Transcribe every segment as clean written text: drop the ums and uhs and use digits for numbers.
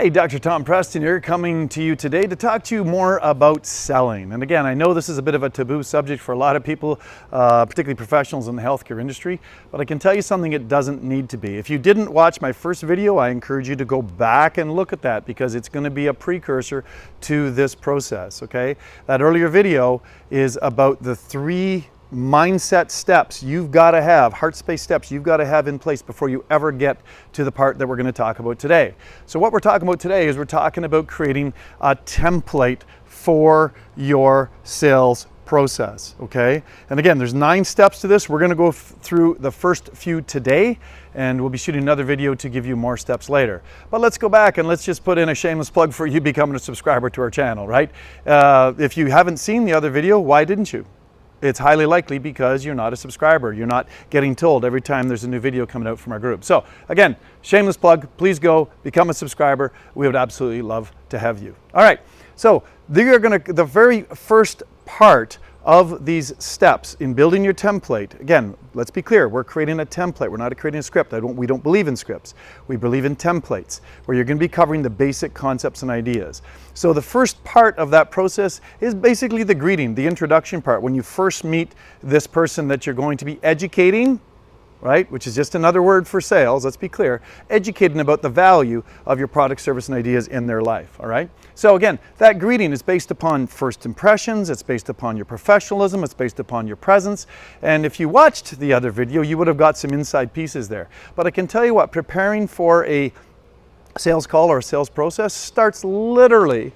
Hey, Dr. Tom Preston here, coming to you today to talk to you more about selling. And again, I know this is a bit of a taboo subject for a lot of people, particularly professionals in the healthcare industry, but I can tell you something it doesn't need to be. If you didn't watch my first video, I encourage you to go back and look at that because it's going to be a precursor to this process, okay? That earlier video is about the 3 mindset steps you've got to have, heart space steps you've got to have in place before you ever get to the part that we're going to talk about today. So what we're talking about today is we're talking about creating a template for your sales process, okay? And again, there's 9 steps to this. We're going to go through the first few today, and we'll be shooting another video to give you more steps later. But let's go back and let's just put in a shameless plug for you becoming a subscriber to our channel, right? If you haven't seen the other video, why didn't you? It's highly likely because you're not a subscriber. You're not getting told every time there's a new video coming out from our group. So again, shameless plug, please go become a subscriber. We would absolutely love to have you. All right, so the very first part of these steps in building your template, again, let's be clear, we're creating a template. We're not creating a script. We don't believe in scripts. We believe in templates where you're going to be covering the basic concepts and ideas. So the first part of that process is basically the greeting, the introduction part. When you first meet this person that you're going to be educating, right, which is just another word for sales, let's be clear, educating about the value of your product, service, and ideas in their life, all right? So again, that greeting is based upon first impressions, it's based upon your professionalism, it's based upon your presence, and if you watched the other video, you would have got some inside pieces there. But I can tell you what, preparing for a sales call or a sales process starts literally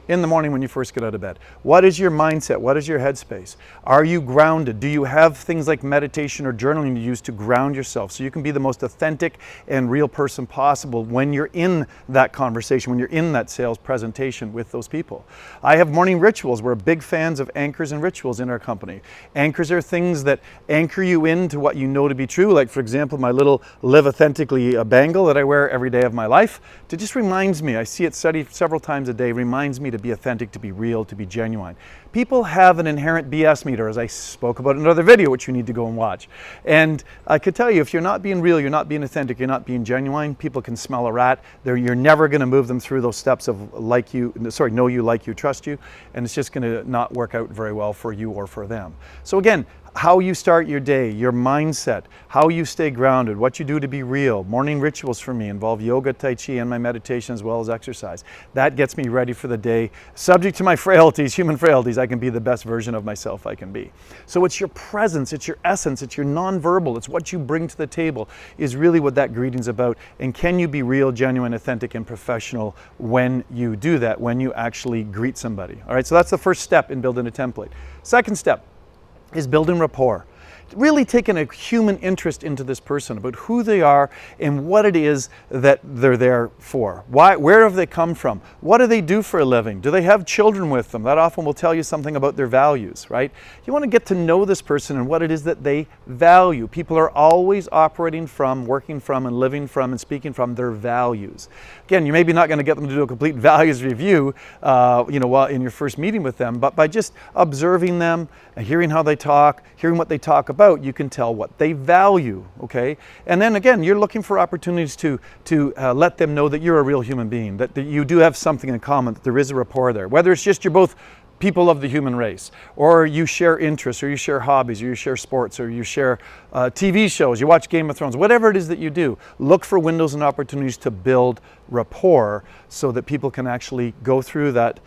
in the morning when you first get out of bed. What is your mindset? What is your headspace? Are you grounded? Do you have things like meditation or journaling you use to ground yourself so you can be the most authentic and real person possible when you're in that conversation, when you're in that sales presentation with those people? I have morning rituals. We're big fans of anchors and rituals in our company. Anchors are things that anchor you into what you know to be true. Like, for example, my little Live Authentically bangle that I wear every day of my life. It just reminds me, I see it studied several times a day, reminds me to be authentic, to be real, to be genuine. People have an inherent BS meter, as I spoke about in another video, which you need to go and watch. And I could tell you, if you're not being real, you're not being authentic, you're not being genuine, people can smell a rat. You're never going to move them through those steps of know you, like you, trust you, and it's just going to not work out very well for you or for them. So again, how you start your day, your mindset, how you stay grounded, what you do to be real. Morning rituals for me involve yoga, tai chi, and my meditation as well as exercise. That gets me ready for the day. Subject to my frailties, human frailties, I can be the best version of myself I can be. So it's your presence, it's your essence, it's your nonverbal, it's what you bring to the table is really what that greeting's about. And can you be real, genuine, authentic, and professional when you do that, when you actually greet somebody? All right, so that's the first step in building a template. Second step is building rapport. Really taking a human interest into this person about who they are and what it is that they're there for. Why, where have they come from? What do they do for a living? Do they have children with them? That often will tell you something about their values, right? You want to get to know this person and what it is that they value. People are always operating from, working from, and living from, and speaking from their values. Again, you're maybe not going to get them to do a complete values review, while in your first meeting with them, but by just observing them, hearing how they talk, hearing what they talk about, you can tell what they value, okay? And then again, you're looking for opportunities to let them know that you're a real human being, that you do have something in common, that there is a rapport there. Whether it's just you're both people of the human race, or you share interests, or you share hobbies, or you share sports, or you share TV shows, you watch Game of Thrones, whatever it is that you do, look for windows and opportunities to build rapport so that people can actually go through that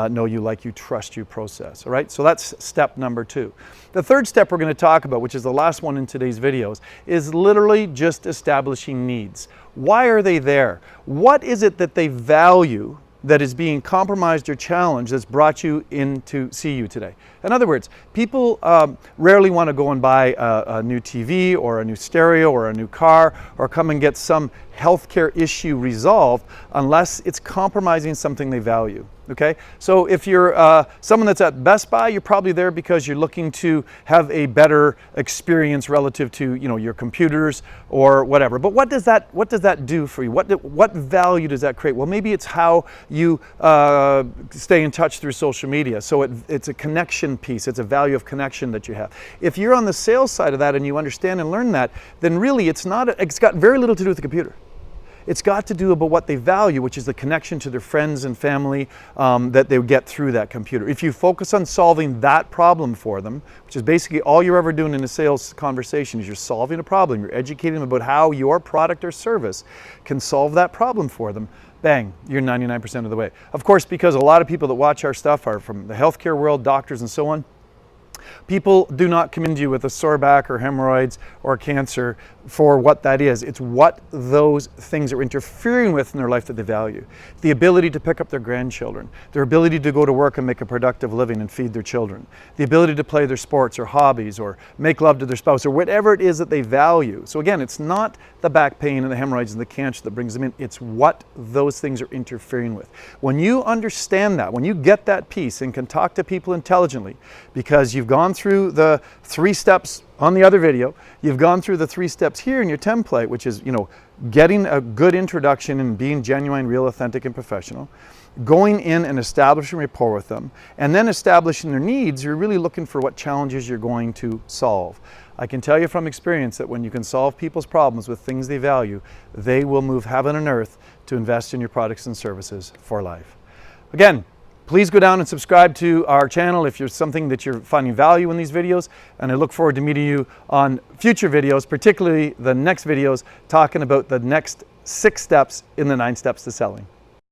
know you, like you, trust you process, all right? So that's step number 2. The third step we're going to talk about, which is the last one in today's videos, is literally just establishing needs. Why are they there? What is it that they value that is being compromised or challenged that's brought you in to see you today? In other words, people rarely want to go and buy a new TV or a new stereo or a new car or come and get some healthcare issue resolved unless it's compromising something they value. Okay, so if you're someone that's at Best Buy, you're probably there because you're looking to have a better experience relative to your computers or whatever. But what does that do for you? What value does that create? Well, maybe it's how you stay in touch through social media. So it's a connection piece. It's a value of connection that you have. If you're on the sales side of that and you understand and learn that, then really it's got very little to do with the computer. It's got to do about what they value, which is the connection to their friends and family that they get through that computer. If you focus on solving that problem for them, which is basically all you're ever doing in a sales conversation, is you're solving a problem, you're educating them about how your product or service can solve that problem for them, bang, you're 99% of the way. Of course, because a lot of people that watch our stuff are from the healthcare world, doctors and so on, people do not come into you with a sore back or hemorrhoids or cancer for what that is. It's what those things are interfering with in their life that they value. The ability to pick up their grandchildren, their ability to go to work and make a productive living and feed their children, the ability to play their sports or hobbies or make love to their spouse or whatever it is that they value. So again, it's not the back pain and the hemorrhoids and the cancer that brings them in. It's what those things are interfering with. When you understand that, when you get that piece and can talk to people intelligently, because you've gone through the 3 steps on the other video, you've gone through the 3 steps here in your template, which is, getting a good introduction and being genuine, real, authentic, and professional, going in and establishing rapport with them, and then establishing their needs. You're really looking for what challenges you're going to solve. I can tell you from experience that when you can solve people's problems with things they value, they will move heaven and earth to invest in your products and services for life. Again, please go down and subscribe to our channel if you're something that you're finding value in these videos, and I look forward to meeting you on future videos, particularly the next videos talking about the next 6 steps in the 9 steps to selling.